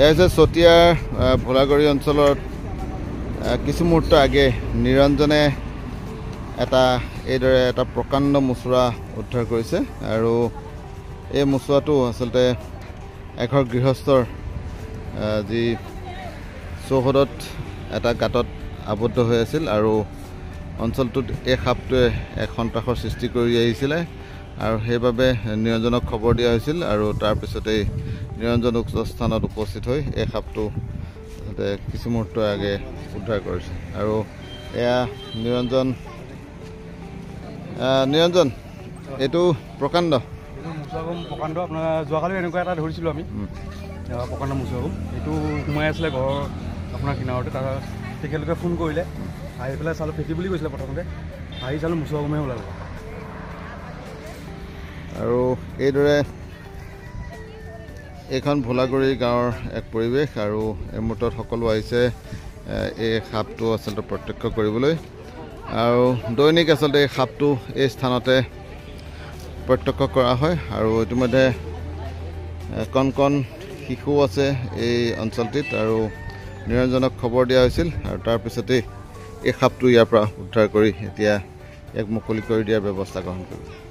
এয়া হৈছে চতিয়াৰ ভোলাগড়ি অঞ্চলৰ কিছু মুহূৰ্ত আগে নিৰঞ্জনে এইদৰে এটা প্ৰকাণ্ড মুচুৰা উদ্ধাৰ কৰিছে আৰু এই মুচুৰাটো আচলতে এঘৰ গৃহস্থৰ যি চৌহদত এটা গাঁতত আবদ্ধ হৈ আছিল আৰু অঞ্চলটোত এই সাপটোৱে এক সন্ত্ৰাসৰ সৃষ্টি কৰি আহিছিলে আৰু সেইবাবে নিৰঞ্জনক খবৰ দিয়া হৈছিল আৰু তাৰ পিছতেই নিৰঞ্জন উক্ত স্থানত উপস্থিত হৈ এই সাপটো কিছু মুহূৰ্ত আগে উদ্ধাৰ কৰিছে আৰু এয়া নিৰঞ্জন এইটো প্ৰকাণ্ড প্ৰকাণ্ড আপোনাৰ যোৱাকালি এনেকুৱা এটা ধৰিছিলোঁ আমি প্ৰকাণ্ড মুচুৰাগম এইটো সোমাই আছিলে ঘৰৰ আপোনাৰ কিনাৰতে তাৰ তেখেতলোকে ফোন কৰিলে আহি পেলাই চালোঁ ফেটি বুলি কৈছিলে প্ৰথমতে আহি চালোঁ মুচুৰাগমহে ওলালে আৰু এইদৰে এইখন ভোলাগড়ি গাঁৱৰ এক পৰিৱেশ আৰু এই মুহূৰ্তত সকলো আহিছে এই সাপটো আচলতে প্ৰত্যক্ষ কৰিবলৈ আৰু দৈনিক আচলতে এই সাপটো এই স্থানতে প্ৰত্যক্ষ কৰা হয় আৰু ইতিমধ্যে কণ কণ শিশু আছে এই অঞ্চলটিত আৰু নিৰঞ্জনক খবৰ দিয়া হৈছিল আৰু তাৰপিছতেই এই সাপটো ইয়াৰ পৰা উদ্ধাৰ কৰি এতিয়া ইয়াক মুকলি কৰি দিয়াৰ ব্যৱস্থা গ্ৰহণ কৰিব।